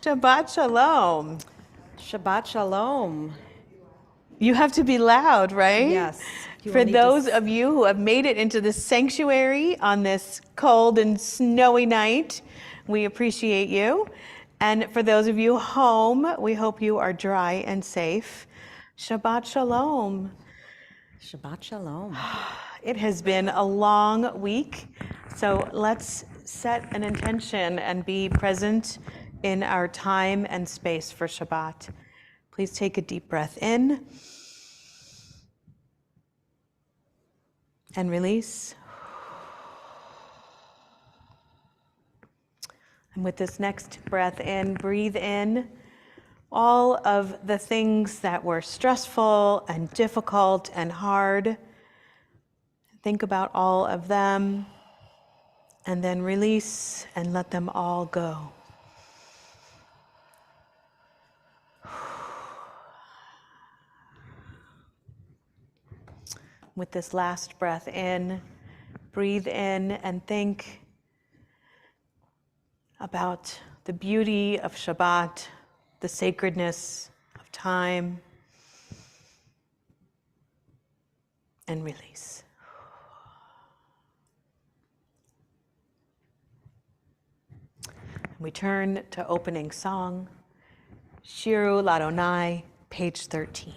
Shabbat Shalom. Shabbat Shalom. You have to be loud, right? Yes. For those of you who have made it into the sanctuary on this cold and snowy night, we appreciate you. And for those of you home, we hope you are dry and safe. Shabbat Shalom. Shabbat Shalom. It has been a long week, so let's set an intention and be present in our time and space for Shabbat. Please take a deep breath in and release. And with this next breath in, breathe in all of the things that were stressful and difficult and hard. Think about all of them, and then release and let them all go. With this last breath in, breathe in and think about the beauty of Shabbat, the sacredness of time, and release. We turn to opening song, Shiru Ladonai, page 13.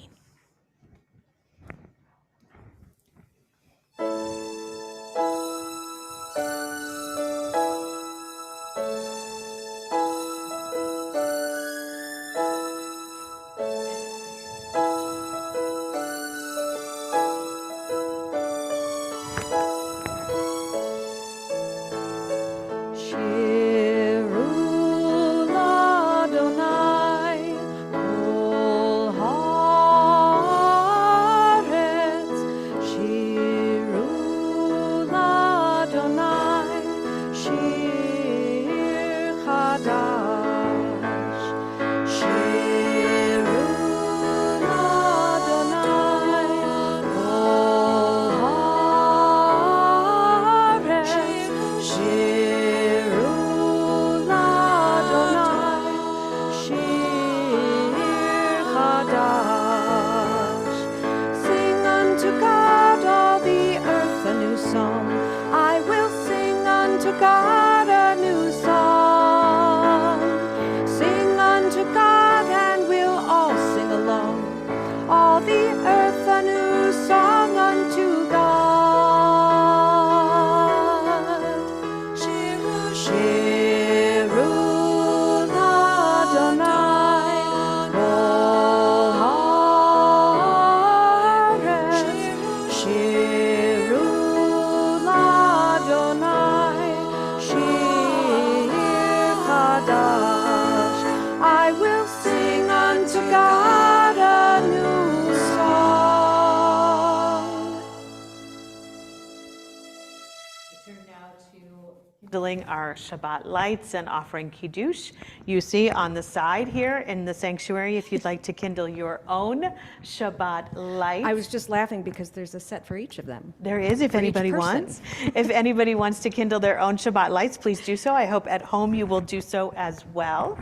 Our Shabbat lights and offering Kiddush. You see on the side here in the sanctuary, if you'd like to kindle your own Shabbat light. I was just laughing because there's a set for each of them. There is, if anybody wants. If anybody wants to kindle their own Shabbat lights, please do so. I hope at home you will do so as well.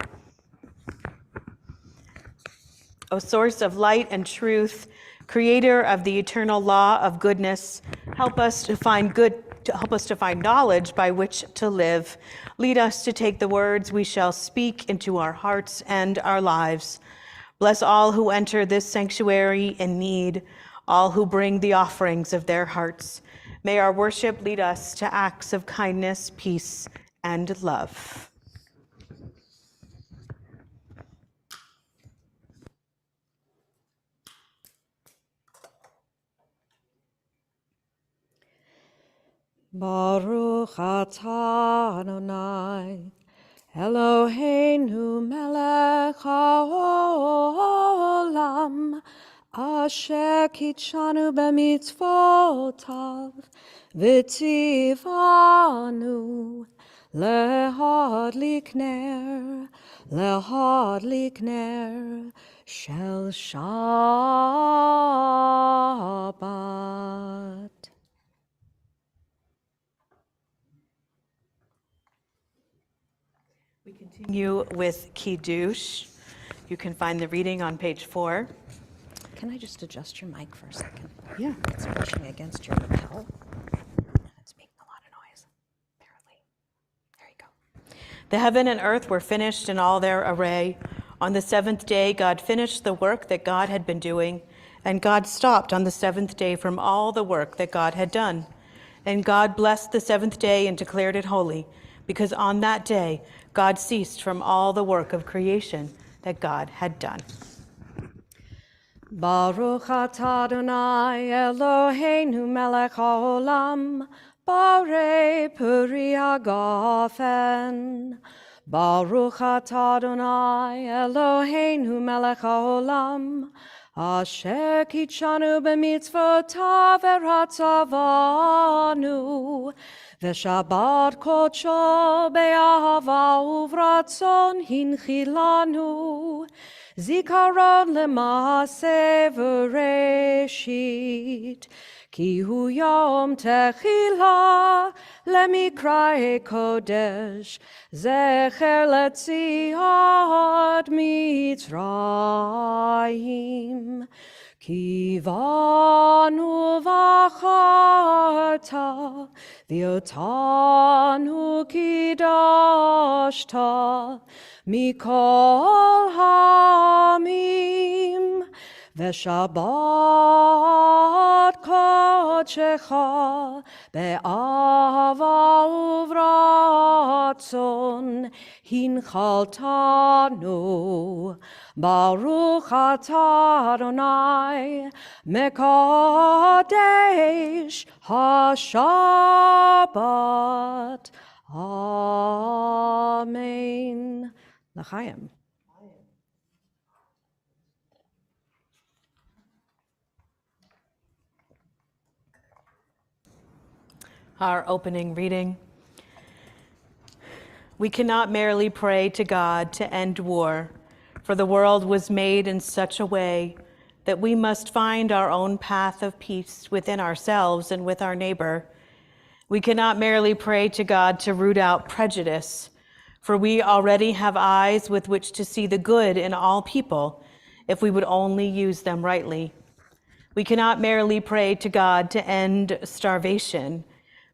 O source of light and truth, creator of the eternal law of goodness, help us to find knowledge by which to live. Lead us to take the words we shall speak into our hearts and our lives. Bless all who enter this sanctuary in need, all who bring the offerings of their hearts. May our worship lead us to acts of kindness, peace, and love. Baruch atah Adonai, Eloheinu melech haolam, asher kitshanu b'mitzvotav, v'tzivanu lehadlik ner shel Shabbat. We continue You with Kiddush. You can find the reading on page 4. Can I just adjust your mic for a second? Yeah. It's pushing against your lapel. It's making a lot of noise, apparently. There you go. The heaven and earth were finished in all their array. On the seventh day, God finished the work that God had been doing, and God stopped on the seventh day from all the work that God had done. And God blessed the seventh day and declared it holy, because on that day, God ceased from all the work of creation that God had done. Baruch atah Adonai Eloheinu melech haolam, borei peri hagafen. Baruch atah Adonai Eloheinu melech haolam, asher kitshanu b'mitzvotav v'ratzavanu, v'shabbat kodsho be'ahava uvratzon hinchilanu, zikaron lema'aseh v'reshit, ki hu yom techila lemikra'e kodesh, zecher letziat Mitzrayim. Ki vanu v'acharta, v'yotanu kidashta, mikol hamim, v'shabbat kodshecha, be'ahava uvratzon, hinchaltanu. Baruch atah Adonai mekadesh ha-Shabbat. Amen. L'chaim. Our opening reading. We cannot merely pray to God to end war, for the world was made in such a way that we must find our own path of peace within ourselves and with our neighbor. We cannot merely pray to God to root out prejudice, for we already have eyes with which to see the good in all people, if we would only use them rightly. We cannot merely pray to God to end starvation,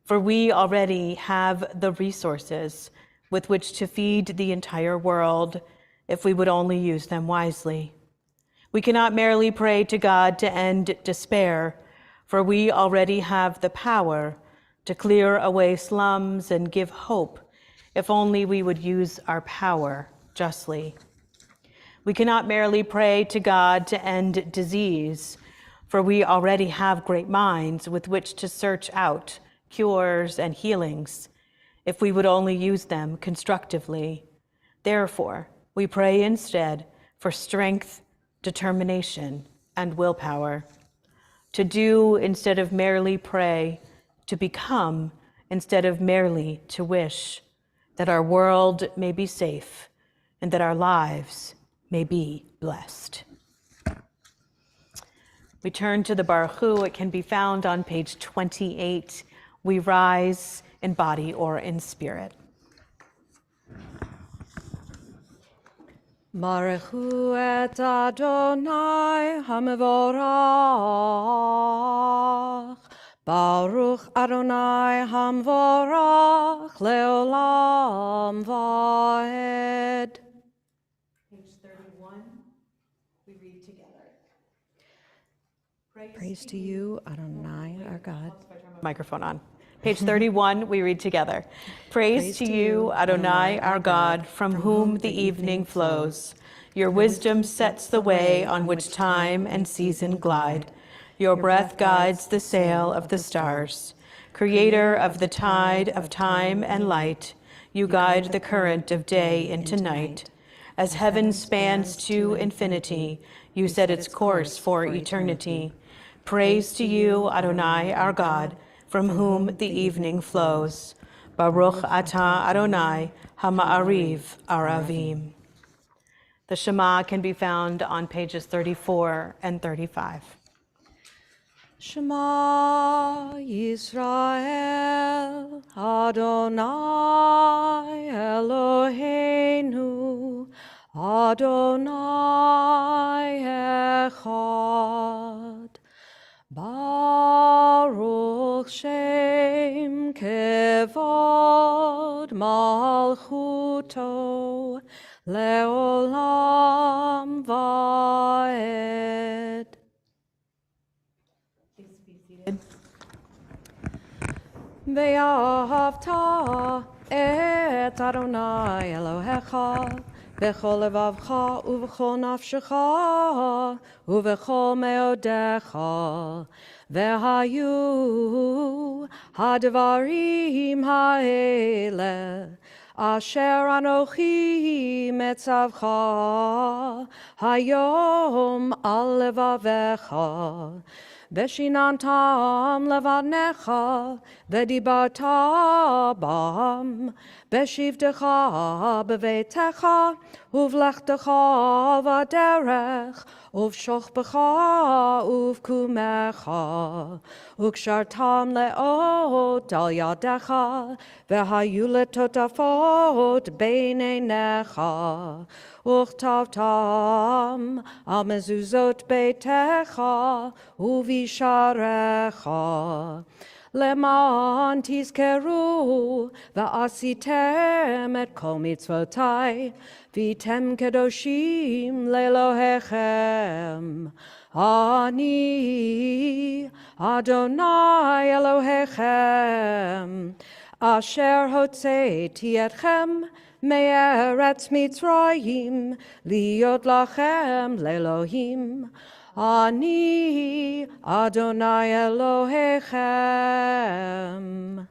for we already have the resources with which to feed the entire world, if we would only use them wisely. We cannot merely pray to God to end despair, for we already have the power to clear away slums and give hope, if only we would use our power justly. We cannot merely pray to God to end disease, for we already have great minds with which to search out cures and healings, if we would only use them constructively. Therefore, we pray instead for strength, determination, and willpower, to do instead of merely pray, to become instead of merely to wish, that our world may be safe and that our lives may be blessed. We turn to the Baruch Hu. It can be found on page 28. We rise in body or in spirit. Baruch hu et Adonai hamevorach. Baruch Adonai hamvorach leolam vaed. Page 31, we read together. Praise to you, Adonai, our God. Microphone on. Page 31, we read together. Praise to you, Adonai, our God, from whom the evening flows. Your wisdom sets the way on which time and season glide. Your breath guides the sail of the stars. Creator of the tide of time and light, you guide the current of day into night. As heaven spans to infinity, you set its course for eternity. Praise to you, Adonai, our God, from whom the evening flows. Baruch atah Adonai, hama'ariv aravim. The Shema can be found on pages 34 and 35. Shema Yisrael, Adonai Eloheinu, Adonai Echad. Baruch Shem Kevod Malchuto Leolam Vaed. Please be seated. Ve'ahavta et Adonai Elohecha b'chol levavcha u'v'chol nafshecha u'v'chol meodecha ve'hayu hadvarim ha'ele asher anochi metzavcha hayom al levavecha Beshinantam levanecha, vedibarta bam, beshivtecha bevetecha, uvlechtecha vaderech, uvshochbecha uvkumecha, ukshartam leot al yadecha, vehayule totafot beinenecha, Uchtavtam al mezuzot beitecha uvisharecha leman tizkeru va'asitem et kol mitzvotai vitem kedoshim lelohechem ani Adonai Elohechem asher hotzeiti etchem Me'eretz Mitzrayim, liot lachem lelohim, ani Adonai Elohechem.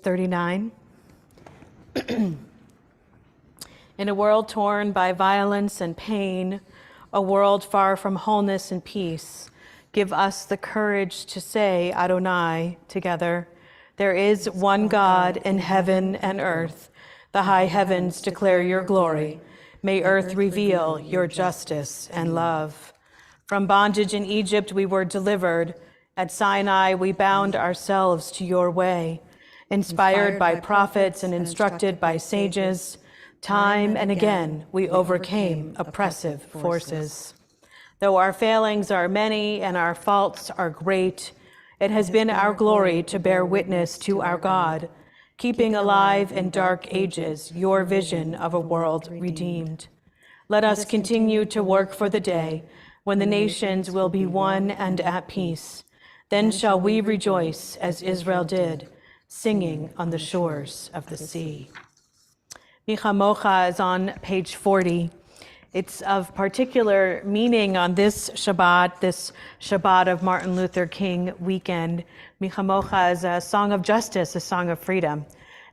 39. In a world torn by violence and pain, a world far from wholeness and peace, give us the courage to say Adonai together. There is one God in heaven and earth. The high heavens declare your glory. May earth reveal your justice and love. From bondage in Egypt we were delivered. At Sinai we bound ourselves to your way. Inspired by prophets and instructed by sages, time and again we overcame oppressive forces. Though our failings are many and our faults are great, it has been our glory to bear witness to our God, keeping alive in dark ages your vision of a world redeemed. Let us continue to work for the day when the nations will be one and at peace. Then shall we rejoice as Israel did, singing on the shores of the sea. Micha Mocha is on page 40. It's of particular meaning on this Shabbat of Martin Luther King weekend. Micha Mocha is a song of justice, a song of freedom.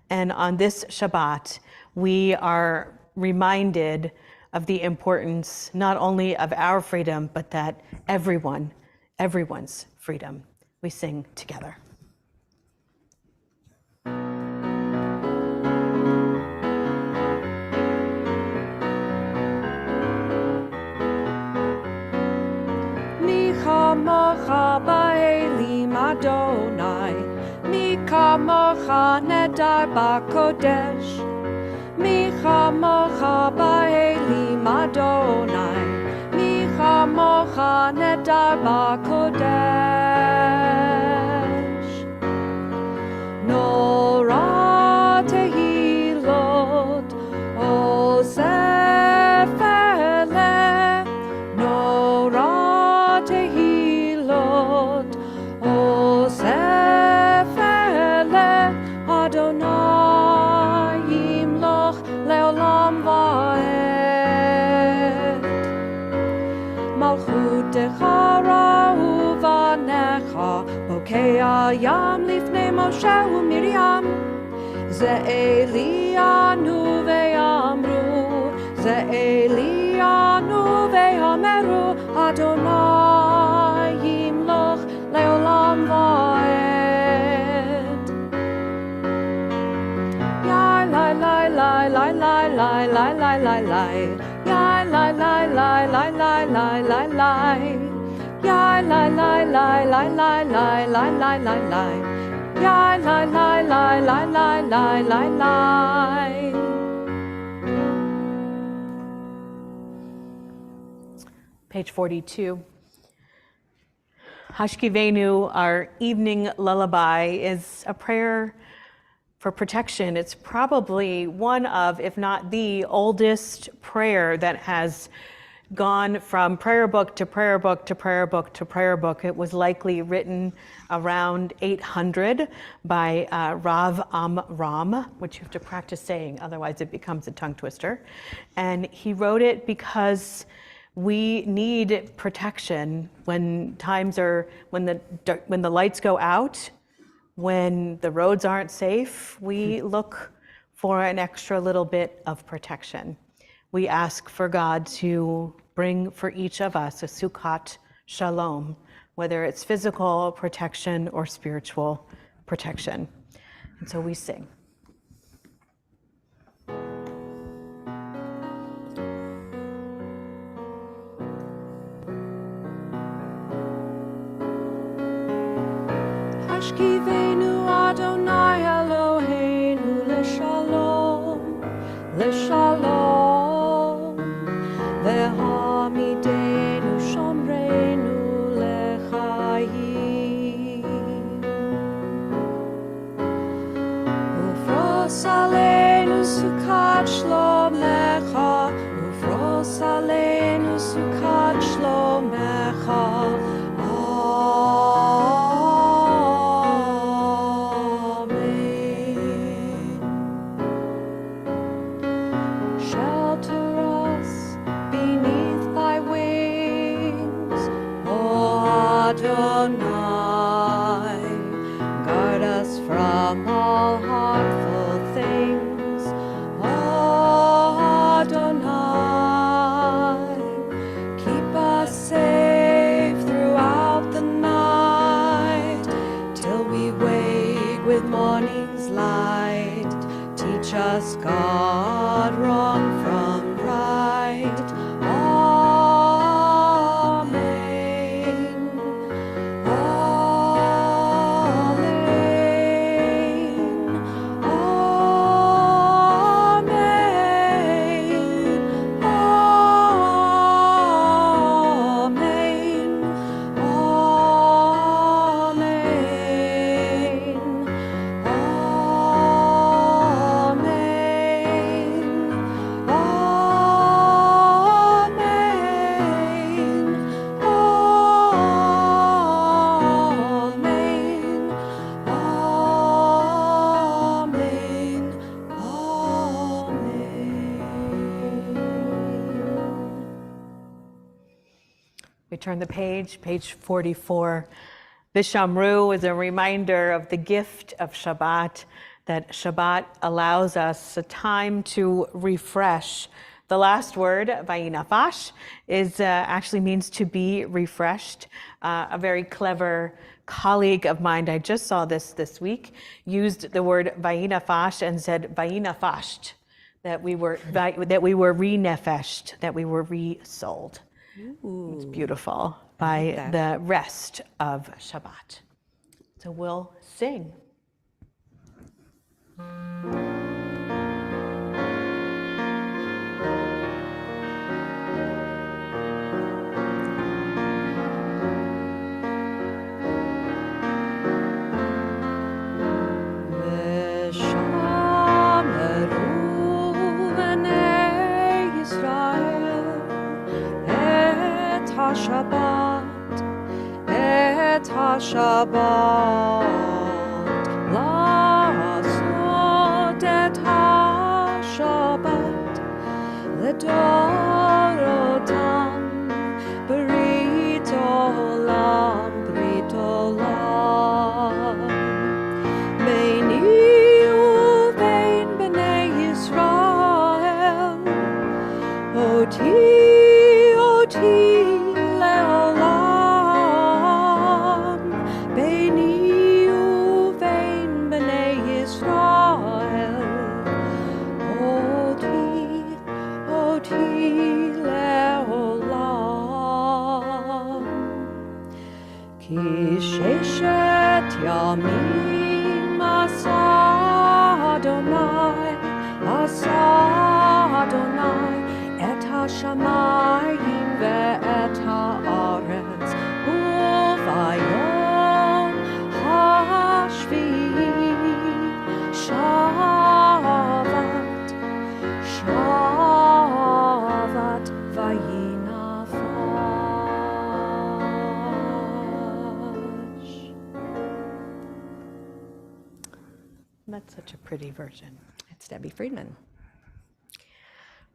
And on this Shabbat, we are reminded of the importance not only of our freedom, but that everyone's freedom. We sing together. Mocha ba'elim Adonai, Mika mocha nedar ba'kodesh. Micha mocha ba'elim Adonai, Micha mocha nedar ba'kodesh. Nora tehilot ol sefele, Nora tehilot ol sefele, Adonai yimloch leolam vaed. Malchutecha ra'u vanecha, bokea yam lifnei Moshe u'Miriam. Ze Elianu ve'amru, Ze Elianu ve'ameru, Adonai yimloch leolam vaed. Yai lai lai lai lai lai lai lai lai lai lai. Yai lai lie, lie, lie, lie, lie, lie, lie. Ya lie, lie, lie, lie, lie, lie, lie, lie, lie, lie. Ya lie, lie, lie, lie, lie, lie, lie, lie. Page 42. Hashkivenu, our evening lullaby, is a prayer for protection. It's probably one of, if not the oldest prayer that has gone from prayer book to prayer book to prayer book to prayer book. It was likely written around 800 by Rav Amram, which you have to practice saying, otherwise it becomes a tongue twister. And he wrote it because we need protection when when the lights go out, when the roads aren't safe. We look for an extra little bit of protection. We ask for God to bring for each of us a Sukkot Shalom, whether it's physical protection or spiritual protection. And so we sing. Hashkivenu Adonai Eloheinu l'shalom, l'shalom. Ve'hamidenu shomreinu l'chaim. Ufros aleinu sukkot shlomecha, ufros aleinu sukkot shlomecha. Adonai, guard us from all harmful things. Oh, Adonai, keep us safe throughout the night, till we wake with morning's light. Teach us, God, wrong from right. We turn the page 44. Vishamru is a reminder of the gift of Shabbat, that Shabbat allows us a time to refresh. The last word, vayinafash, actually means to be refreshed. A very clever colleague of mine, I just saw this week, used the word vayinafash and said vayinafashed, that we were renefeshed, that we were resold. Ooh. It's beautiful, by the rest of Shabbat. So we'll sing. Shabbat, et ha-Shabbat, la'asot et ha-Shabbat, l'dorotam, brit olam, brit olam, beini uvein b'nei Yisrael, oti, le'olam, beini uvein b'nei Yisrael, oti, le'olam. Yamim asa Adonai et hashamayim ve'et haaretz uvayom hashvi'i shavat vayinafash. That's such a pretty version. It's Debbie Friedman.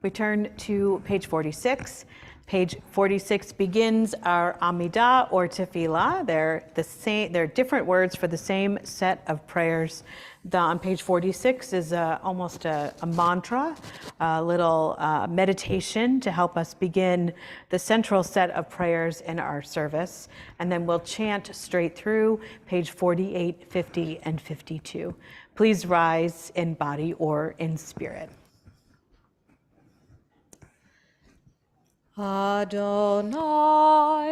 We turn to page 46. Page 46 begins our Amidah or Tefillah. They're different words for the same set of prayers. On page 46 is almost a mantra, a little meditation to help us begin the central set of prayers in our service. And then we'll chant straight through page 48, 50, and 52. Please rise in body or in spirit. Adonai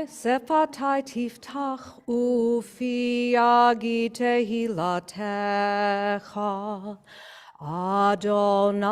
sefatai tiftach ufi yagi tehilatecha. Adonai,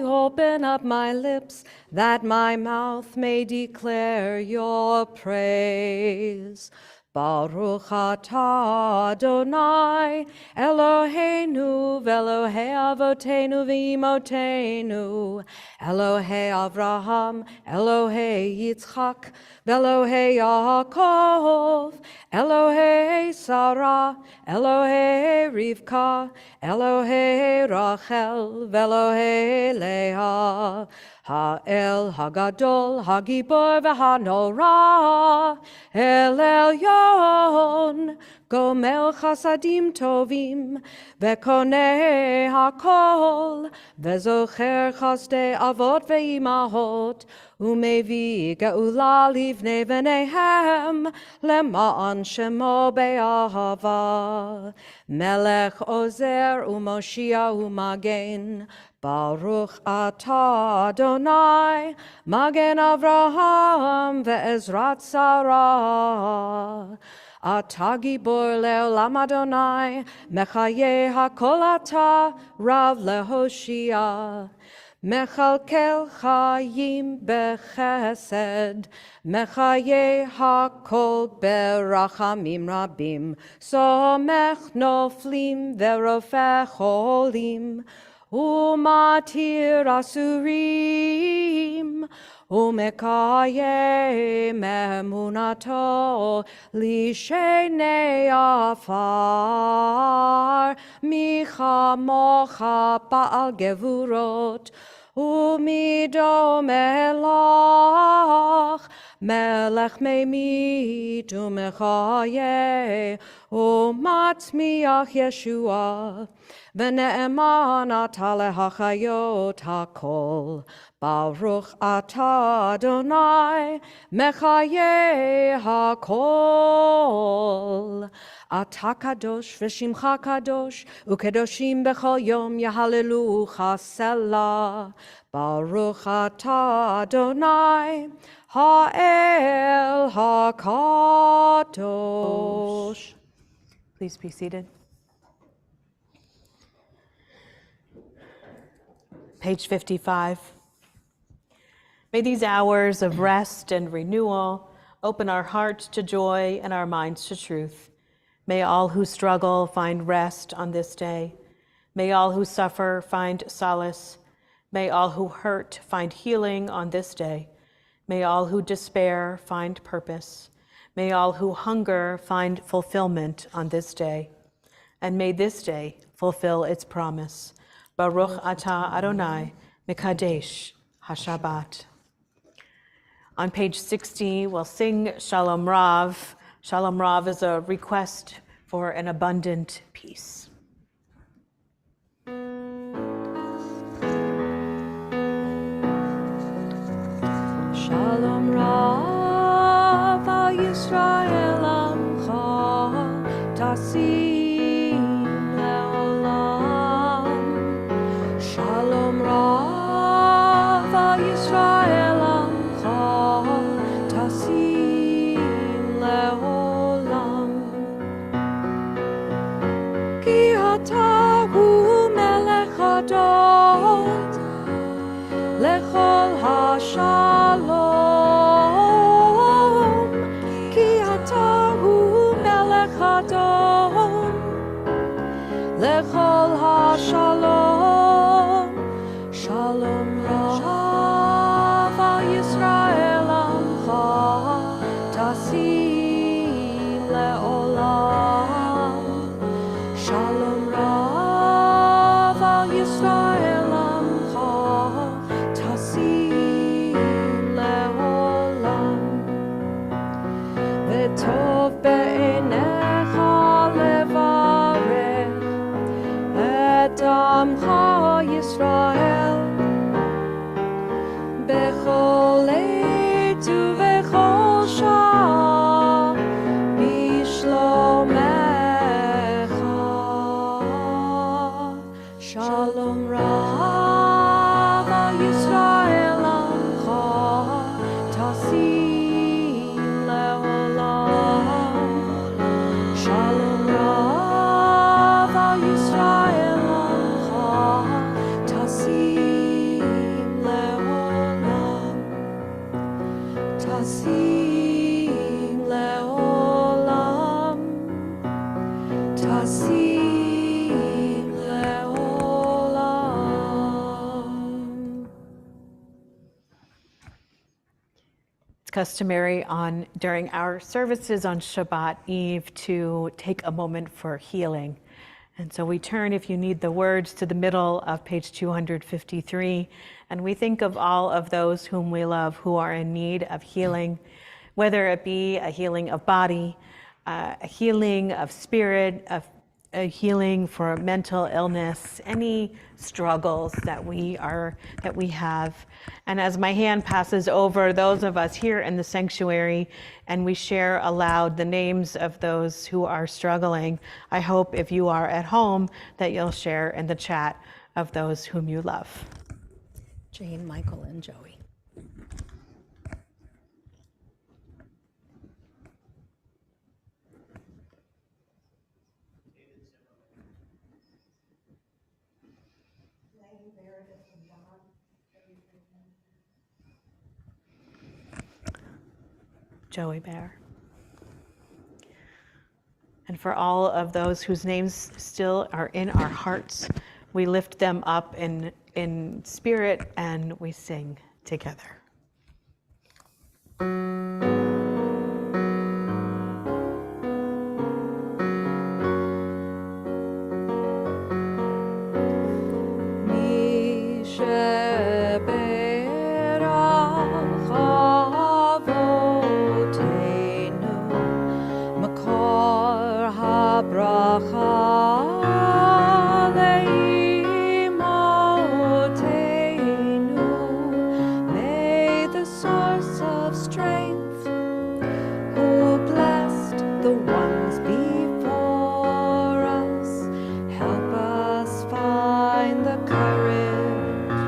open up my lips that my mouth may declare your praise. Baruch atah Adonai, Eloheinu v'Elohei avotenu v'imotenu, Elohei Avraham, Elohei Yitzchak, v'Elohei Yaakov, Elohei Sarah, Elohei Rivka, Elohei Rachel, v'Elohei Leah, Ha'el Hagadol, Hagibor v'Hanora, El Elyon, Gomel Chasadim Tovim, Vekonei Hakol, Vezocher Chasdei Avot ve'imahot, Umevi Geula livnei v'neihem, Lema'an Shemo be'ahava, Melech Ozer u'Moshia u'Magen, Baruch atah Adonai, Magen Avraham ve'ezrat Sarah. Atah gibor le'olam Adonai, Mechaye hakol atah, Rav lehoshia. Mechalkel chayim bechesed, Mechaye hakol berachamim rabim, Somech noflim ve'rofeh cholim, Umatir asurim, Umekayem emunato, Lishenei afar, Micha mocha ba'al gevurot, Umido melach, Melech meimit umechaye, Umatzmiach Yeshua, V'ne'eman atah lehachayot hakol, Baruch atah Adonai, Mechaye hakol. Atah kadosh v'shimcha kadosh, ukedoshim b'chol yom yahalelucha selah. Baruch atah Adonai, ha'el hakadosh. Please be seated. Page 55. May these hours of rest and renewal open our hearts to joy and our minds to truth. May all who struggle find rest on this day. May all who suffer find solace. May all who hurt find healing on this day. May all who despair find purpose. May all who hunger find fulfillment on this day. And may this day fulfill its promise. Baruch atah Adonai, Mekadesh HaShabbat. On page 60, we'll sing Shalom Rav. Shalom Rav is a request for an abundant peace. Shalom Rav al Yisrael Amcha, Tasim le'olam. Shalom Rav al Yisrael Amcha, Tasim le'olam. בכל עת ובכל שעה בשלומך. שלום רב על ישראל עמך, תשים לעולם. שלום רב על ישראל עמך, תשים לעולם. תשים לעולם. תשים לעולם. It's customary during our services on Shabbat Eve to take a moment for healing. And so we turn, if you need the words, to the middle of page 253, and we think of all of those whom we love who are in need of healing, whether it be a healing of body, a healing of spirit, a healing for mental illness, any struggles that we have. And as my hand passes over those of us here in the sanctuary and we share aloud the names of those who are struggling, I hope if you are at home that you'll share in the chat of those whom you love. Jane, Michael, and Joey. Joey Bear. And for all of those whose names still are in our hearts, we lift them up in spirit and we sing together. May the source of strength, who blessed the ones before us, help us find the courage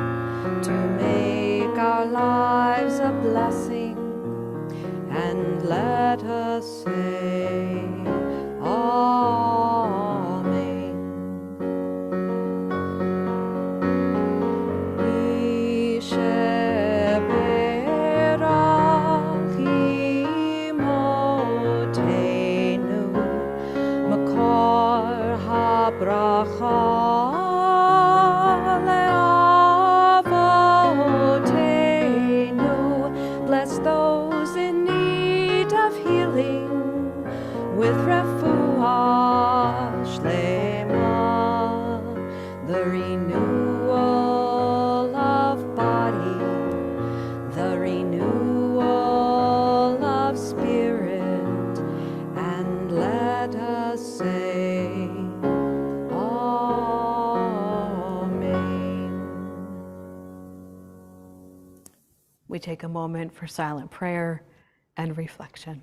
to make our lives a blessing, and let us say, Amen. Yisheberach imotenu, makor habracha leavotenu. Bless those in need of healing with refuah shlema, the renewal of body, the renewal of spirit, and let us say, Amen. We take a moment for silent prayer and reflection.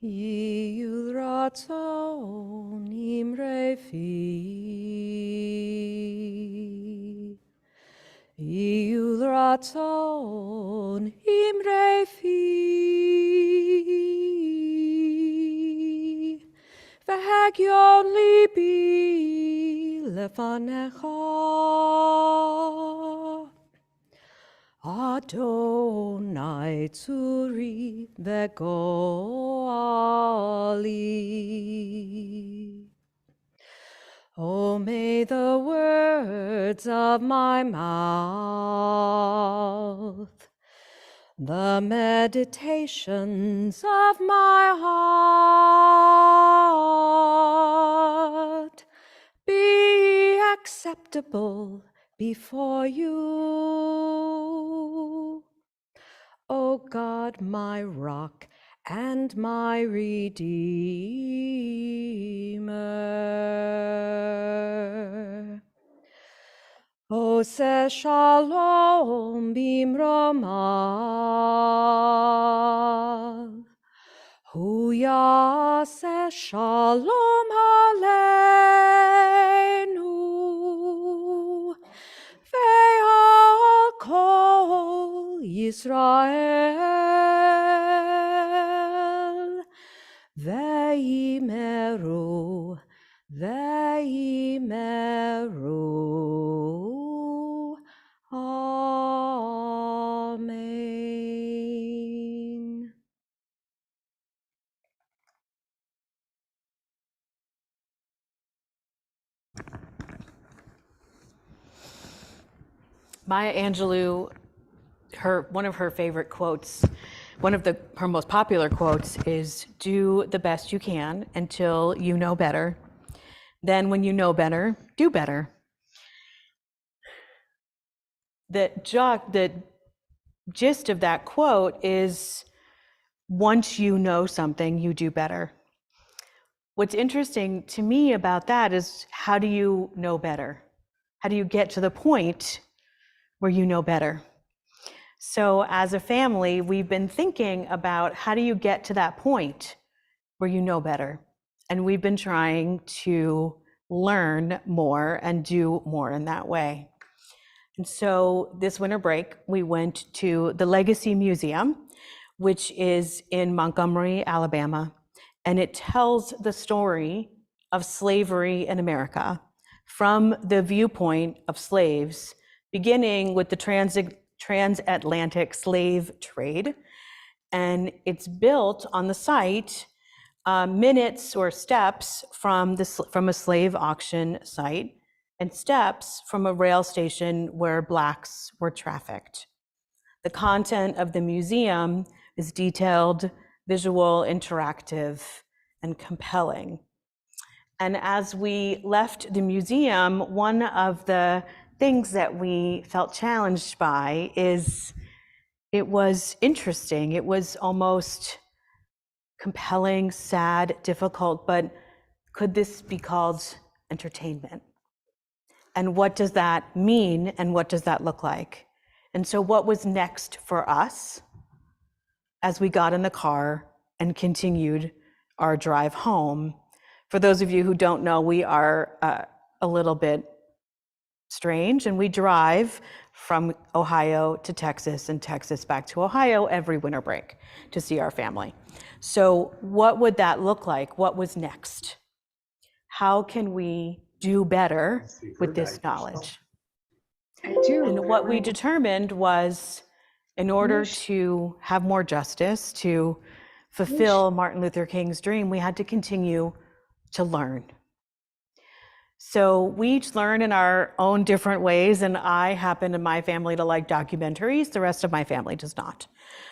Yiyul ratzon imre fi. Yiyul ratzon imre fi. V'hagyon libi lefanecha. Adonai tzuri v'goali. Oh, may the words of my mouth, the meditations of my heart be acceptable before you. O God, my rock and my redeemer. Ose shalom bimromav, hu yaseh shalom aleinu, ve'al kol Yisrael, ve'imeru, ve'imeru. Amen. Maya Angelou, one of her favorite quotes, her most popular quotes is, "Do the best you can until you know better. Then when you know better, do better." The gist of that quote is, once you know something, you do better. What's interesting to me about that is, how do you know better? How do you get to the point where you know better? So as a family, we've been thinking about, how do you get to that point where you know better? And we've been trying to learn more and do more in that way. And so this winter break, we went to the Legacy Museum, which is in Montgomery, Alabama, and it tells the story of slavery in America from the viewpoint of slaves, beginning with the transatlantic slave trade. And it's built on the site minutes or steps from a slave auction site, and steps from a rail station where Blacks were trafficked. The content of the museum is detailed, visual, interactive, and compelling. And as we left the museum, one of the things that we felt challenged by is, it was interesting. It was almost compelling, sad, difficult, but could this be called entertainment? And what does that mean? And what does that look like? And so what was next for us as we got in the car and continued our drive home? For those of you who don't know, we are a little bit strange, and we drive from Ohio to Texas and Texas back to Ohio every winter break to see our family. So what would that look like? What was next? How can we do better with this knowledge? And what we determined was, in order to have more justice, to fulfill Martin Luther King's dream, we had to continue to learn. So we each learn in our own different ways, and I happen in my family to like documentaries. The rest of my family does not.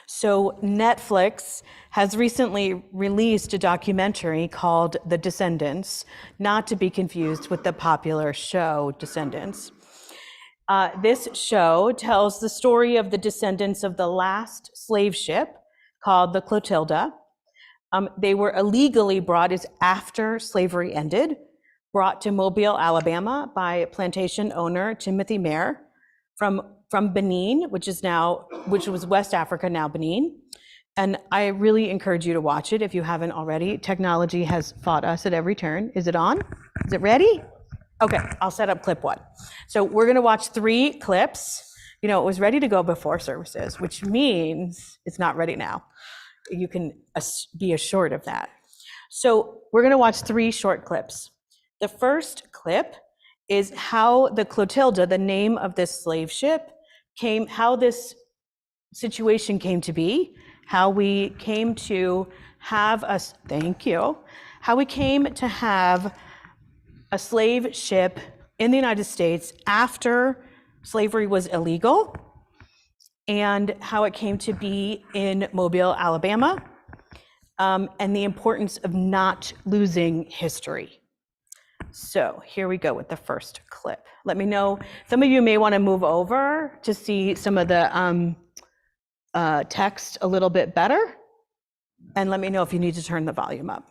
So Netflix has recently released a documentary called The Descendants, not to be confused with the popular show Descendants. This show tells the story of the descendants of the last slave ship called the Clotilda. They were illegally brought after slavery ended, brought to Mobile, Alabama by plantation owner Timothy Mayer from Benin, which was West Africa, now Benin. And I really encourage you to watch it if you haven't already. Technology has fought us at every turn. Is it on? Is it ready? Okay, I'll set up clip one. So we're gonna watch 3 clips. You know, it was ready to go before services, which means it's not ready now. You can be assured of that. So we're gonna watch 3 short clips. The first clip is how the Clotilda, the name of this slave ship, how this situation came to be, how we came to have a slave ship in the United States after slavery was illegal, and how it came to be in Mobile, Alabama, and the importance of not losing history. So here we go with the first clip. Let me know, some of you may want to move over to see some of the text a little bit better, and let me know if you need to turn the volume up.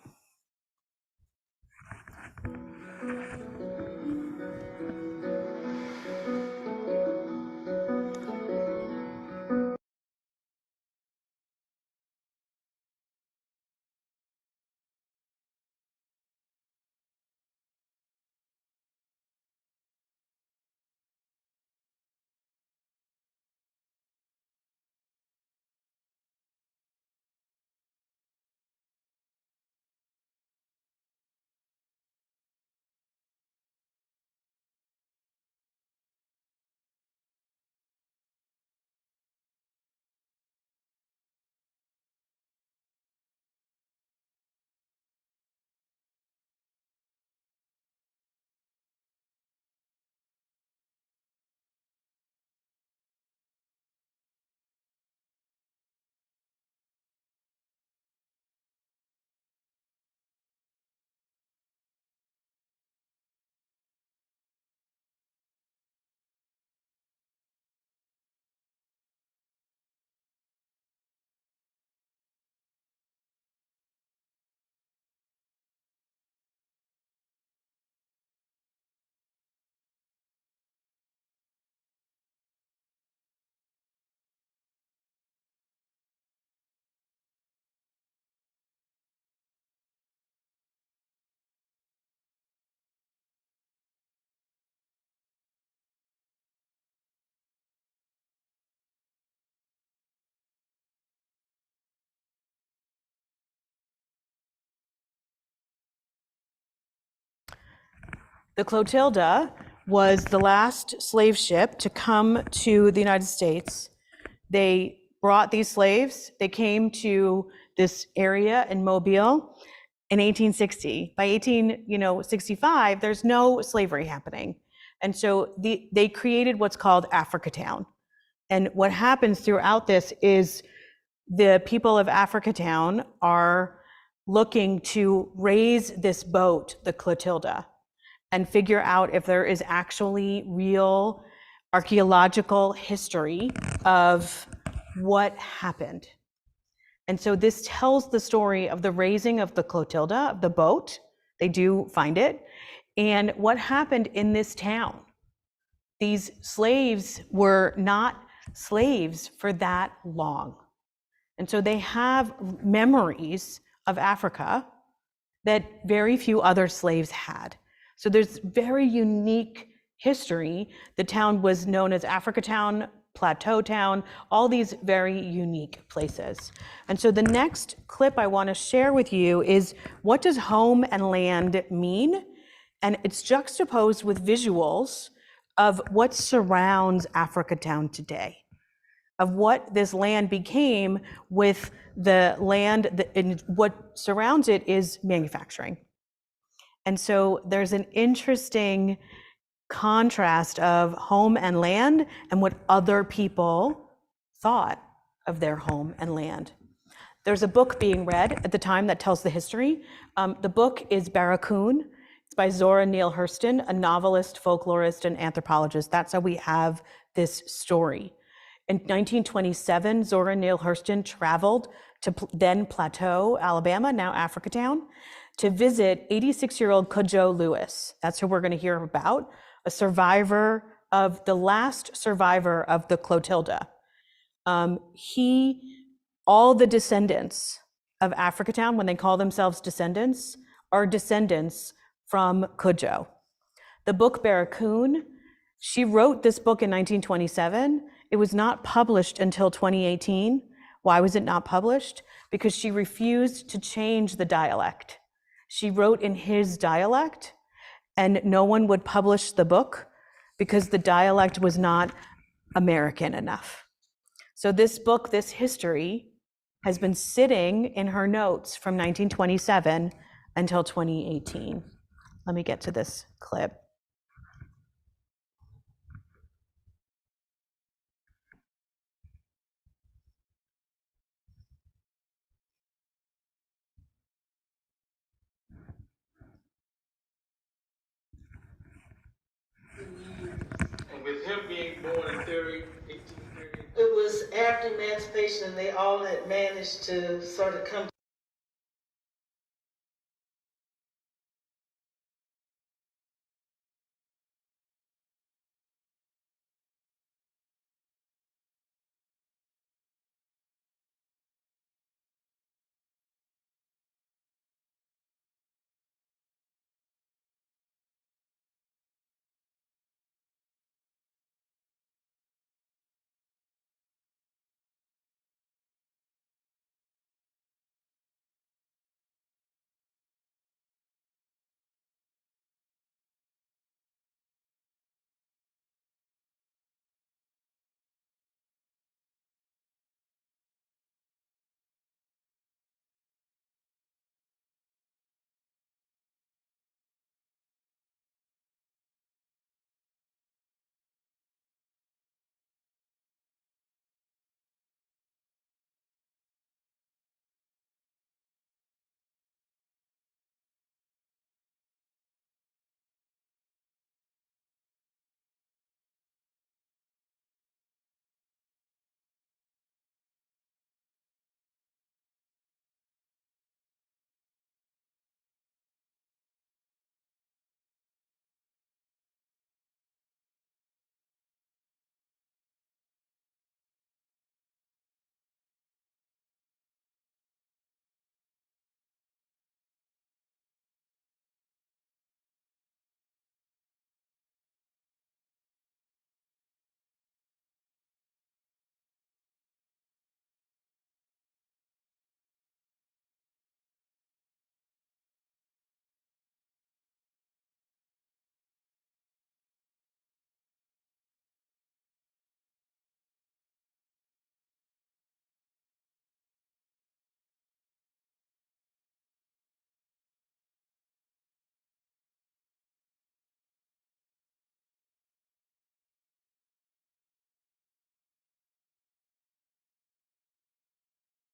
The Clotilda was the last slave ship to come to the United States. They brought these slaves, they came to this area in Mobile in 1860. By 1865, there's no slavery happening. And so they created what's called Africatown. And what happens throughout this is the people of Africatown are looking to raise this boat, the Clotilda, and figure out if there is actually real archaeological history of what happened. And so this tells the story of the raising of the Clotilda, of the boat. They do find it. And what happened in this town. These slaves were not slaves for that long. And so they have memories of Africa that very few other slaves had. So there's very unique history. The town was known as Africatown, Plateau Town, all these very unique places. And so the next clip I want to share with you is, what does home and land mean? And it's juxtaposed with visuals of what surrounds Africatown today, of what this land became with the land, and what surrounds it is manufacturing. And so there's an interesting contrast of home and land and what other people thought of their home and land. There's a book being read at the time that tells the history. The book is Barracoon. It's by Zora Neale Hurston, a novelist, folklorist, and anthropologist. That's how we have this story. In 1927, Zora Neale Hurston traveled to then Plateau, Alabama, now Africatown, to visit 86-year-old Cudjoe Lewis. That's who we're going to hear about, a survivor of the last survivor of the Clotilda. All the descendants of Africatown, when they call themselves descendants, are descendants from Cudjoe. The book Barracoon, she wrote this book in 1927. It was not published until 2018. Why was it not published? Because she refused to change the dialect. She wrote in his dialect, and no one would publish the book because the dialect was not American enough. So this book, this history, has been sitting in her notes from 1927 until 2018. Let me get to this clip. him being born in 1830? It was after emancipation, and they all had managed to sort of come.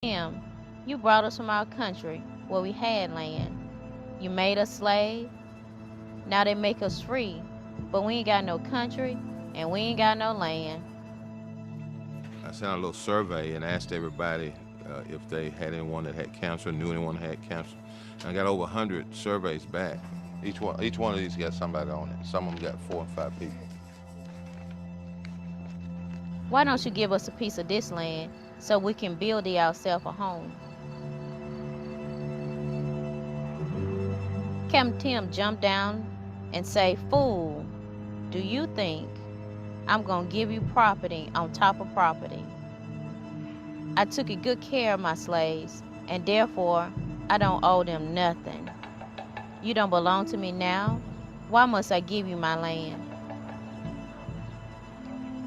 Him, you brought us from our country where we had land. You made us slave. Now they make us free, but we ain't got no country and we ain't got no land. I sent out a little survey and asked everybody if they had anyone that had cancer, knew anyone that had cancer. And I got over 100 surveys back. Each one of these got somebody on it. Some of them got 4 or 5 people. Why don't you give us a piece of this land so we can build ourselves a home? Captain Tim jumped down and say, "Fool, do you think I'm gonna give you property on top of property? I took good care of my slaves, and therefore I don't owe them nothing. You don't belong to me now. Why must I give you my land?"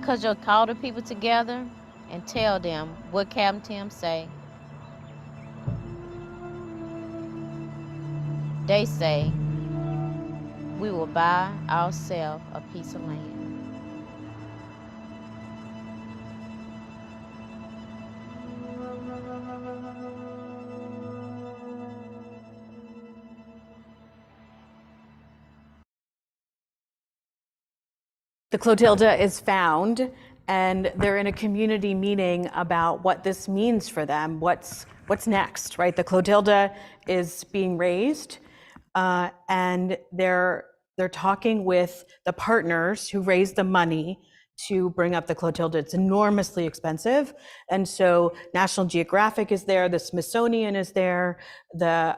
'Cause you'll call the people together and tell them what Captain Tim say. They say, we will buy ourselves a piece of land. The Clotilda is found, and they're in a community meeting about what this means for them. What's next, right? The Clotilda is being raised, and they're talking with the partners who raised the money to bring up the Clotilda. It's enormously expensive, and so National Geographic is there, the Smithsonian is there, the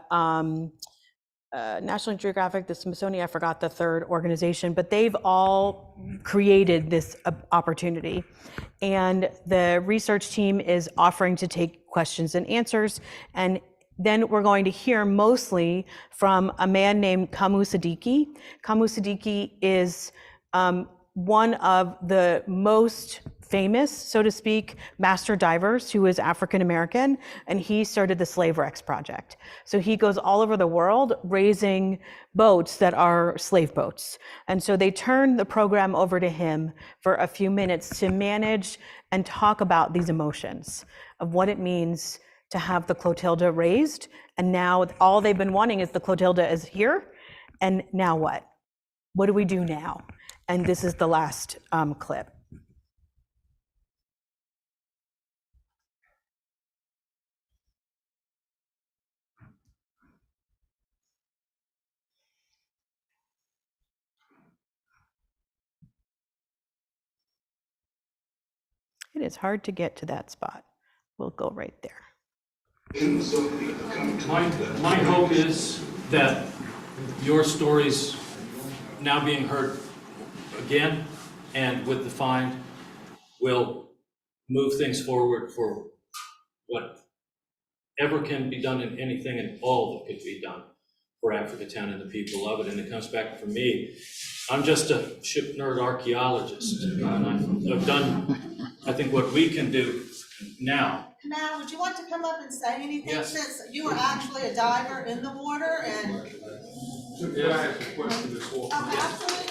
National Geographic, the Smithsonian, I forgot the third organization, but they've all created this opportunity. And the research team is offering to take questions and answers. And then we're going to hear mostly from a man named Kamu Siddiqui. Kamu Siddiqui is one of the most famous, so to speak, master divers who is African American, and he started the Slave Wrecks Project. So he goes all over the world raising boats that are slave boats. And so they turn the program over to him for a few minutes to manage and talk about these emotions of what it means to have the Clotilda raised. And now all they've been wanting is the Clotilda is here. And now what? What do we do now? And this is the last clip. It is hard to get to that spot. We'll go right there. My hope is that your stories now being heard again and with the find will move things forward for whatever can be done in anything and all that could be done for Africatown and the people of it. And it comes back for me. I'm just a ship nerd archaeologist, and I've done, I think, what we can do now. Now, would you want to come up and say anything, Yes. since you were actually a diver in the water and? Yeah, I have a question before. Absolutely.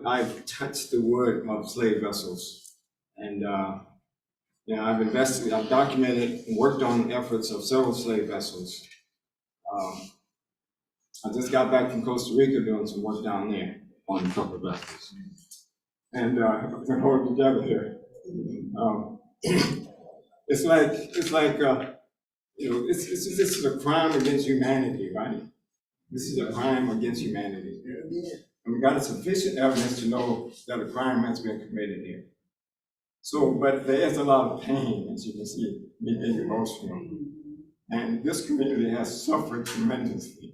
I've touched the wood of slave vessels, and I've documented and worked on efforts of several slave vessels. I just got back from Costa Rica doing some work down there on a couple of vessels, and we're holding together here. It's like this is a crime against humanity, right? This is a crime against humanity. And we got sufficient evidence to know that a crime has been committed here. So, but there is a lot of pain, as you can see, me being emotional. And this community has suffered tremendously.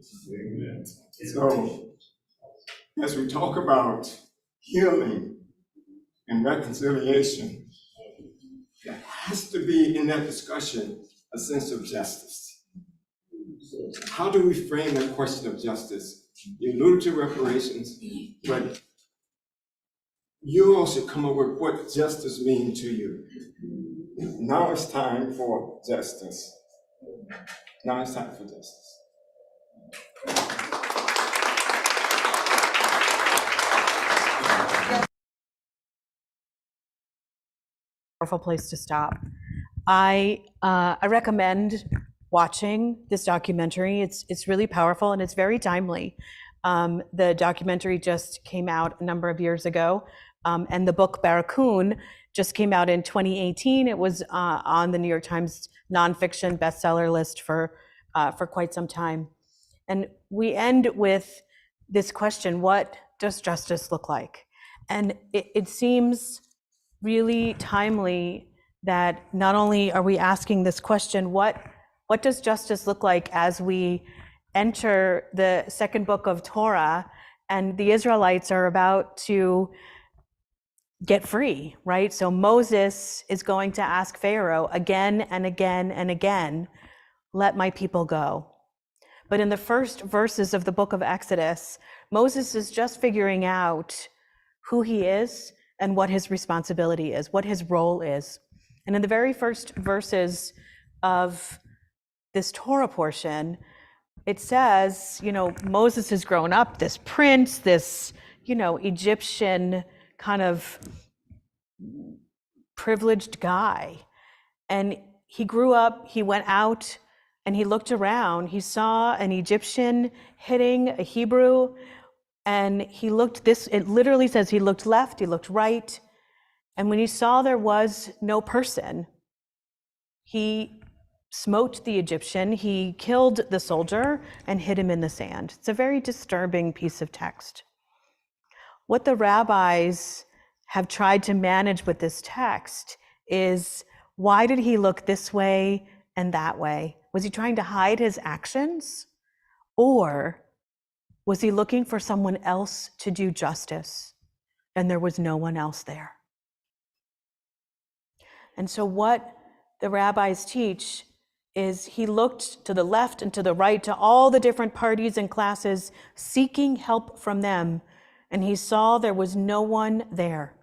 So, as we talk about healing and reconciliation, there has to be in that discussion a sense of justice. How do we frame that question of justice? You alluded to reparations, but you all should come up with what justice means to you. Now it's time for justice. Now it's time for justice. Powerful place to stop. I recommend watching this documentary. It's really powerful and it's very timely. The documentary just came out a number of years ago, and the book Barracoon just came out in 2018. It was on the New York Times nonfiction bestseller list for quite some time. And we end with this question: what does justice look like? And it seems really timely that not only are we asking this question, what does justice look like as we enter the second book of Torah, and the Israelites are about to get free, right? So Moses is going to ask Pharaoh again and again and again, let my people go. But in the first verses of the book of Exodus, Moses is just figuring out who he is and what his responsibility is, what his role is. And in the very first verses of this Torah portion, it says, Moses has grown up, this prince, this, Egyptian kind of privileged guy. And he grew up, he went out and he looked around. He saw an Egyptian hitting a Hebrew, and he looked it literally says he looked left, he looked right. And when he saw there was no person, he smote the Egyptian, he killed the soldier and hid him in the sand. It's a very disturbing piece of text. What the rabbis have tried to manage with this text is, why did he look this way and that way? Was he trying to hide his actions? Or was he looking for someone else to do justice and there was no one else there? And so what the rabbis teach is he looked to the left and to the right, to all the different parties and classes, seeking help from them, and he saw there was no one there.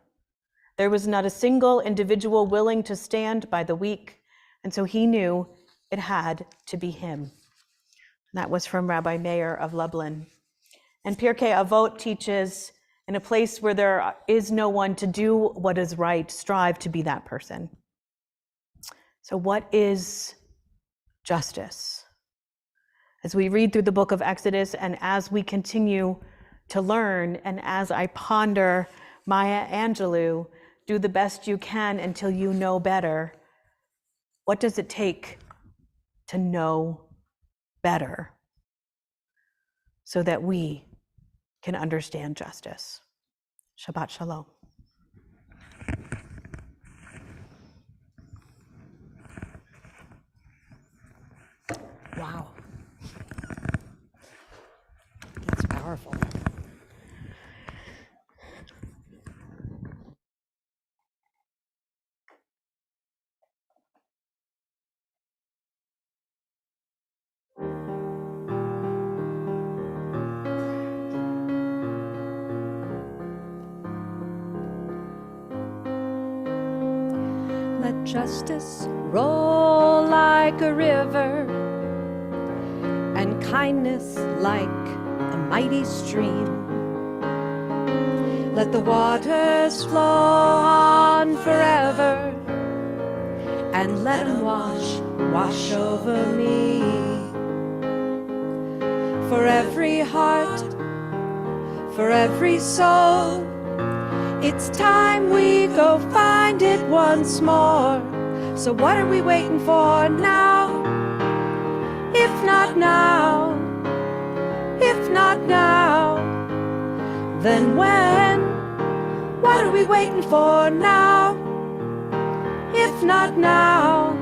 There was not a single individual willing to stand by the weak, and so he knew it had to be him. That was from Rabbi Meir of Lublin. And Pirkei Avot teaches, in a place where there is no one to do what is right, strive to be that person. So what is justice? As we read through the book of Exodus and as we continue to learn and as I ponder Maya Angelou, do the best you can until you know better. What does it take to know better so that we can understand justice? Shabbat Shalom. Wow. That's powerful. Let justice roll like a river, and kindness like a mighty stream. Let the waters flow on forever, and let them wash over me. For every heart, for every soul, it's time we go find it once more. So what are we waiting for now? If not now, if not now, then when? What are we waiting for now? If not now,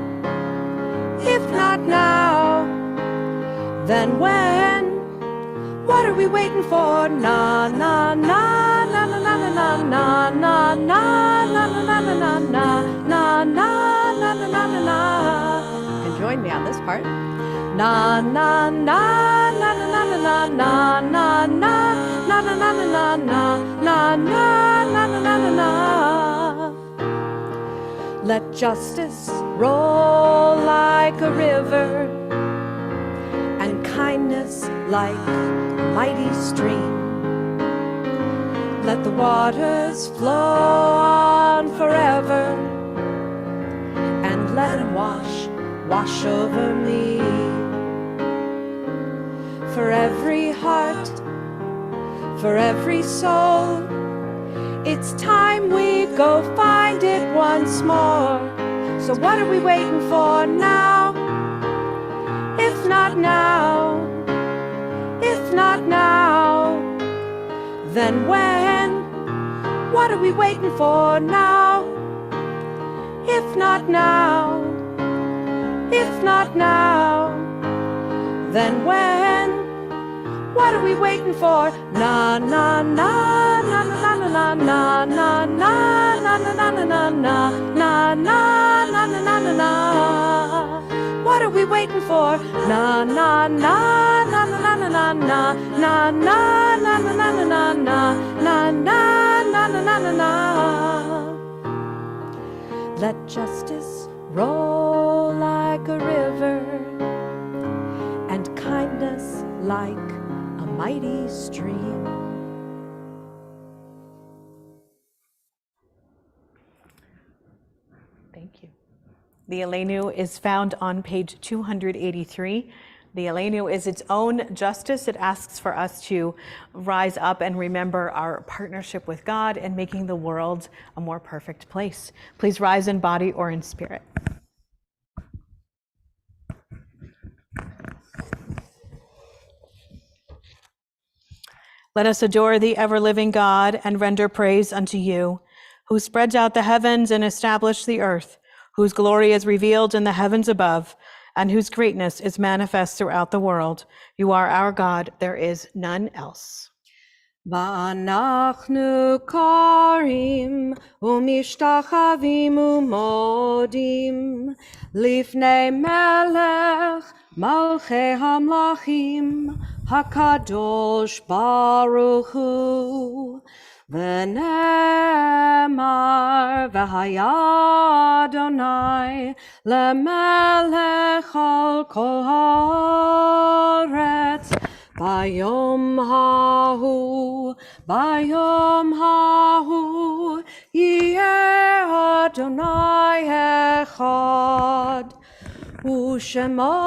if not now, then when? What are we waiting for? Na na na na na na na na na na na na na na na na na na na. And join me on this part. Na na na na na na na na na na na na na na na na na na na. Let justice roll like a river, and kindness like a mighty stream. Let the waters flow on forever, and let them wash over me. For every heart, for every soul, it's time we go find it once more. So what are we waiting for now? If not now, if not now, then when? What are we waiting for now? If not now, if not now, then when? What are we waiting for? Na na na na na na na na na na na na na na na na na na na na. What are we waiting for? Na na na na na na na na na na na na na na na na na na na na. Let justice roll like a river, and kindness like a mighty stream. Thank you. The Aleinu is found on page 283. The Aleinu is its own justice. It asks for us to rise up and remember our partnership with God and making the world a more perfect place. Please rise in body or in spirit. Let us adore the ever-living God and render praise unto you, who spreads out the heavens and established the earth, whose glory is revealed in the heavens above, and whose greatness is manifest throughout the world. You are our God, there is none else. ואנחנו קוראים ומשתחווים ומודים לפני מלך מלכי המלכים הקדוש ברוך הוא. ונאמר והיה אדוני למלך על כל הארץ ביום ההוא יהיה אדוני אחד ושמו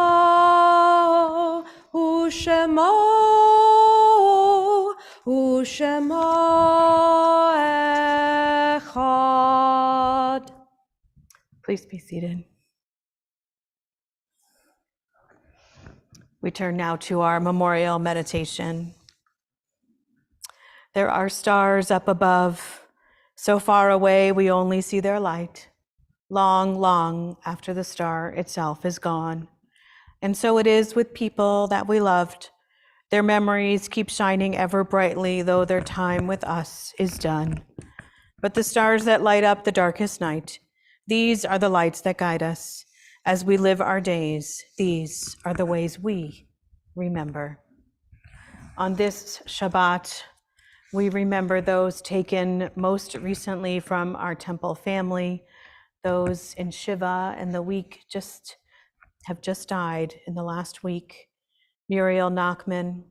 U'Shemo Echad. Please be seated. We turn now to our memorial meditation. There are stars up above, so far away we only see their light, long, long after the star itself is gone. And so it is with people that we loved. Their memories keep shining ever brightly, though their time with us is done. But the stars that light up the darkest night, these are the lights that guide us. As we live our days, these are the ways we remember. On this Shabbat, we remember those taken most recently from our temple family, those in Shiva and the week have just died in the last week. Muriel Nachman,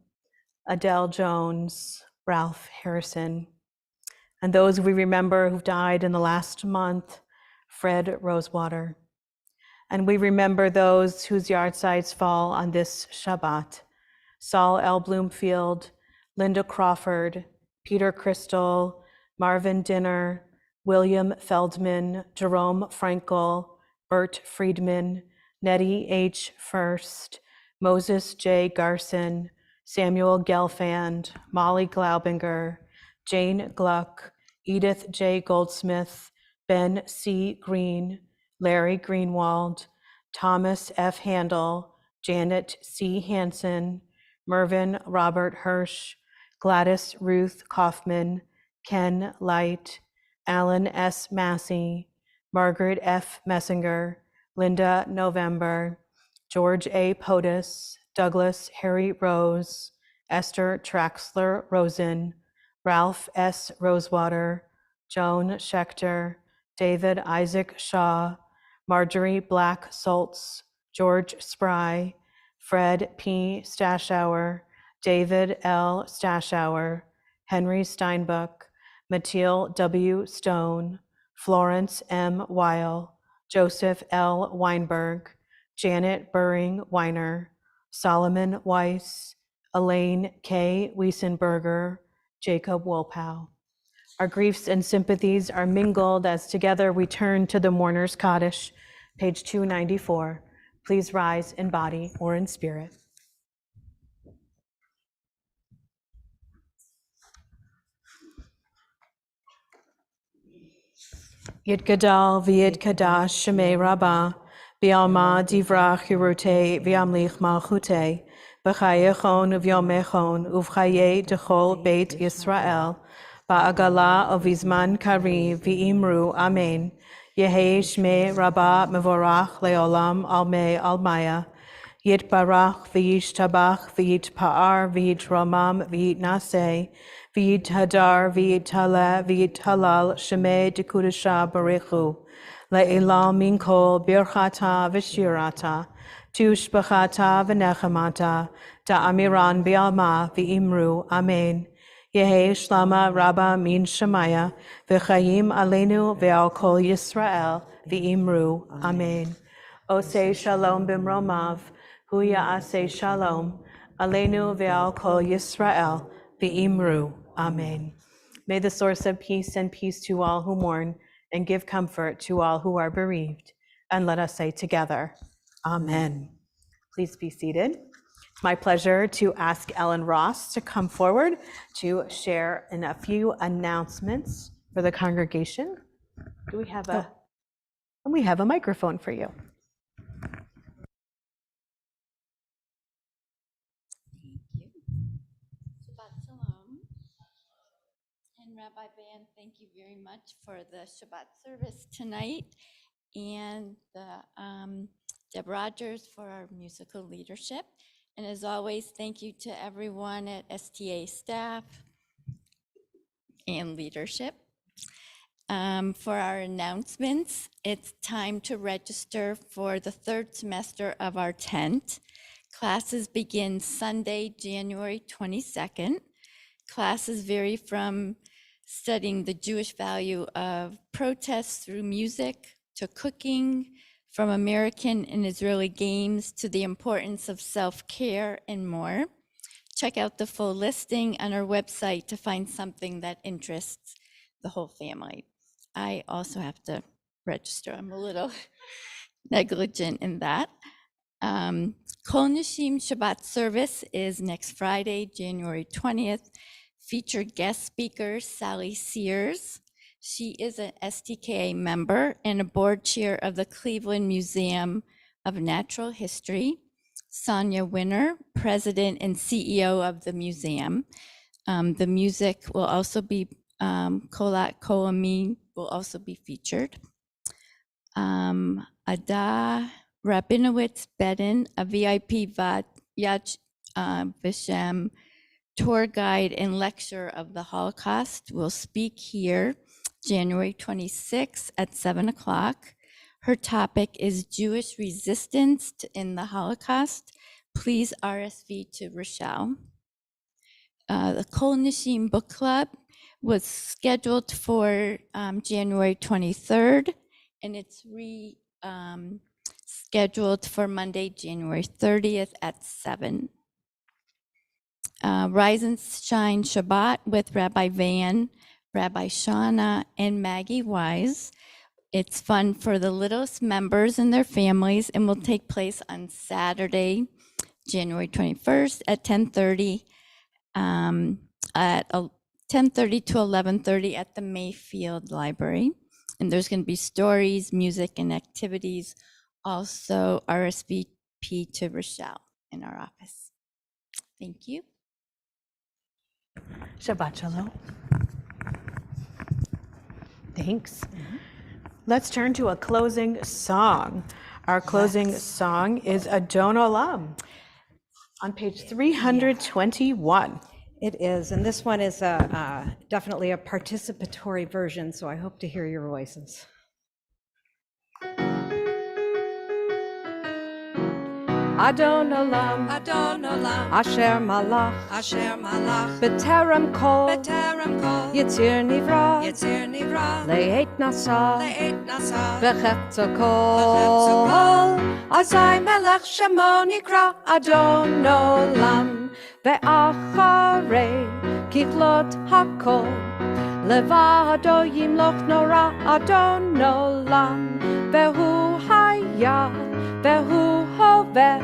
Adele Jones, Ralph Harrison, and those we remember who've died in the last month, Fred Rosewater. And we remember those whose yahrzeits fall on this Shabbat, Saul L. Bloomfield, Linda Crawford, Peter Crystal, Marvin Dinner, William Feldman, Jerome Frankel, Bert Friedman, Nettie H. First, Moses J. Garson, Samuel Gelfand, Molly Glaubinger, Jane Gluck, Edith J. Goldsmith, Ben C. Green, Larry Greenwald, Thomas F. Handel, Janet C. Hansen, Mervyn Robert Hirsch, Gladys Ruth Kaufman, Ken Light, Alan S. Massey, Margaret F. Messinger, Linda November, George A. Podis, Douglas Harry Rose, Esther Traxler Rosen, Ralph S. Rosewater, Joan Schechter, David Isaac Shaw, Marjorie Black Soltz, George Spry, Fred P. Stashower, David L. Stashower, Henry Steinbuck, Mathilde W. Stone, Florence M. Weil, Joseph L. Weinberg, Janet Buring Weiner, Solomon Weiss, Elaine K. Wiesenberger, Jacob Wolpow. Our griefs and sympathies are mingled as together we turn to the mourner's Kaddish, page 294. Please rise in body or in spirit. Yid Gadal v'Yid Kadash Shemei Rabbah B'Alma Divra Chirute V'Amlich Malchute B'Chayechon V'Yomechon Uv'Chaye Dechol Beit Yisrael Ba'agala Ovizman Kari V'Imru Amen Yehei Shmei Rabbah Mevorach Leolam Almei Almaya Yit Barach V'Yish Tabach V'Yit Pa'ar V'Yit Romam V'Yit Naseh V'yit Hadar, V'yit Tala, V'yit Halal, Shemei Dekudasha Barechu, Le'ilal Min Kol, Birchata V'Shirata, Tushbachata V'Nechamata, Ta'amiran B'Alma V'Imru, Amen. Yehei Shlama Rabba Min Shemaya, V'Chayim Aleinu V'Al Kol Yisrael, V'Imru, Amen. Osei Shalom B'Mromav, Hu Ya'aseh Shalom, Aleinu V'Al Kol Yisrael, V'Imru, Amen. May the source of peace send peace to all who mourn and give comfort to all who are bereaved. And let us say together, Amen. Please be seated. It's my pleasure to ask Ellen Ross to come forward to share in a few announcements for the congregation. Do we have a, and we have a microphone for you. Rabbi Van, thank you very much for the Shabbat service tonight, and Deb Rogers for our musical leadership. And as always, thank you to everyone at STA staff and leadership. For our announcements, it's time to register for the third semester of our tent. Classes begin Sunday, January 22nd. Classes vary from studying the Jewish value of protest through music, to cooking, from American and Israeli games to the importance of self-care and more. Check out the full listing on our website to find something that interests the whole family. I also have to register. I'm a little negligent in that. Kol Nashim Shabbat service is next Friday, January 20th. Featured guest speaker, Sally Sears. She is an STKA member and a board chair of the Cleveland Museum of Natural History. Sonia Winner, president and CEO of the museum. The music will also be, Kol Ami will also be featured. Ada Rabinowitz Bedin, a VIP Yad Vashem tour guide and lecturer of the Holocaust, will speak here January 26th at 7 o'clock. Her topic is Jewish resistance in the Holocaust. Please RSV to Rochelle. The Kol Nashim Book Club was scheduled for January 23rd, and it's scheduled for Monday, January 30th at 7. Rise and Shine Shabbat with Rabbi Van, Rabbi Shauna, and Maggie Wise. It's fun for the littlest members and their families and will take place on Saturday, January 21st at 10:30, at 10:30 to 11:30 at the Mayfield Library. And there's going to be stories, music, and activities. Also RSVP to Rochelle in our office. Thank you. Shabbat Shalom. Thanks. Let's turn to a closing song. Our closing song is Adon Olam on page 321. It is, and this one is definitely a participatory version, so I hope to hear your voices. Adon Olam, Asher Malach, B'terem Kol, Yitzir Nivra, Le'et Nasa, B'chefzo Kol, Azai Melech Shemo Nikra Adon Olam, Ve'acharei Kichlot Hakol, Levado Yimloch Nora Adon Olam, Ve'hu Haya, Ve'hu Hoveh,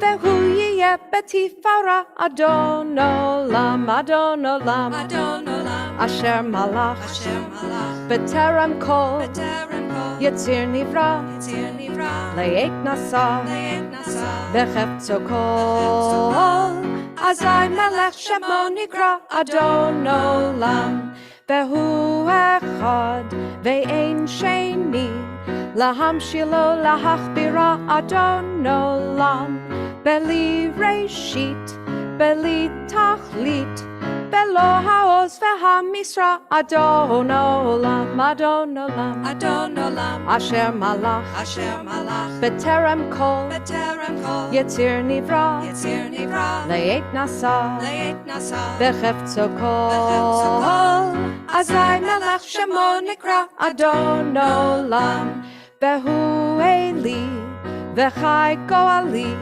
Ve'hu Yiyeh Betifara Adon Olam, Adon Olam, Asher Malach, B'terem Kol, Yitzir Nivra, Le'et Nasa, B'chefzo Kol, Azai Melech Shemo Nikra Adon Olam, Ve'hu Echad, Ve'ein Sheni, Lahamshilo lahachbira Adon Olam, Beli Reshit, Beli Tachlit, Belo Haoz veHamisra Adon Olam, Adon Olam, Asher Malach, B'terem Kol, Yitzir Nivra, Le'et Nasa, B'chefzo Kol, Azai Melech Shemo Nikra Adon Olam, Ve'hu Eli, Ve'chai Goali,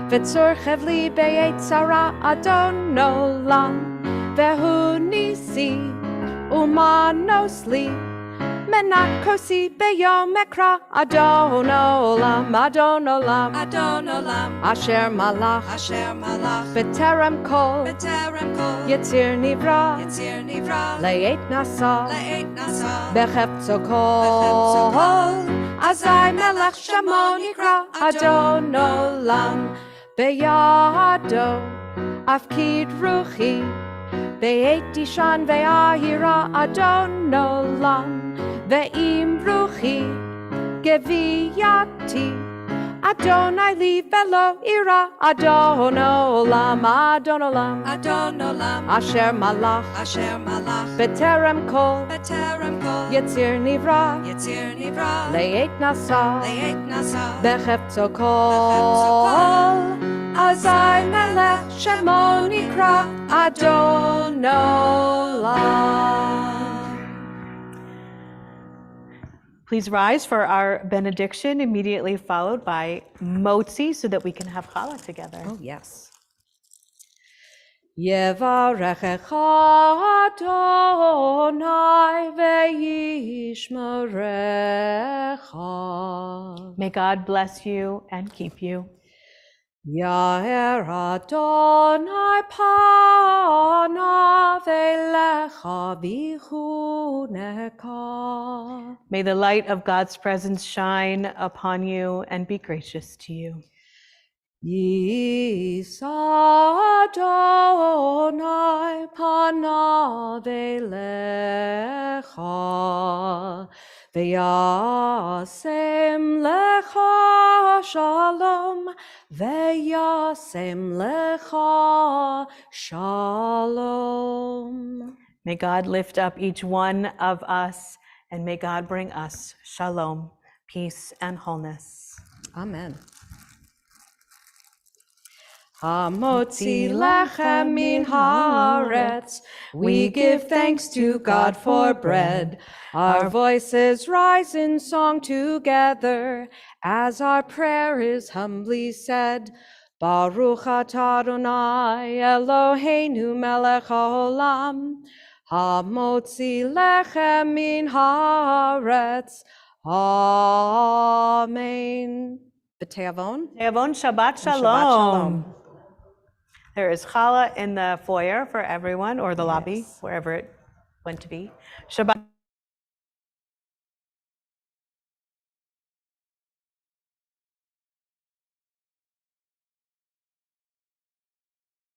Ve'tzor Chevli Be'etzara Adon Olam, Ve'hu Nisi, Umanosli, Menat Kosi Be'yom Ekra Adon Olam, Asher Malach, B'terem Kol, Yitzir Nivra, Le'et Nasa, B'chefzo Kol, Azai Melech Shemo Nikra Adon Olam, Be'yado Afkid Ruchi, Be'et Dishan Ve'ahira Adon Olam, Ve'im Ruchi Geviyati, Adonai li velo ira Adon Olam, Asher Malach, B'terem Kol, Yitzir Nivra, Le'et Nasa, B'chefzo Kol, Azai Melech Shemo Nikra Adon Olam. Please rise for our benediction, immediately followed by motzi, so that we can have challah together. Oh, yes. Yevarechecha Adonai ve'yishmerecha. May God bless you and keep you. Yair Adonai panav elecha v'chuneka. May the light of God's presence shine upon you and be gracious to you. Yisa Adonai panav elecha v'yasem lecha shalom v'yasem lecha shalom. May God lift up each one of us, and may God bring us shalom, peace, and wholeness. Amen. Hamotzi lechem min haaretz, we give thanks to God for bread. Our voices rise in song together, as our prayer is humbly said. Baruch atah Adonai Eloheinu melech haolam, hamotzi lechem min haaretz. Amen. B'teavon. Teavon Shabbat Shalom. Shabbat Shalom. There is challah in the foyer for everyone, or the lobby, wherever it went to be. Shabbat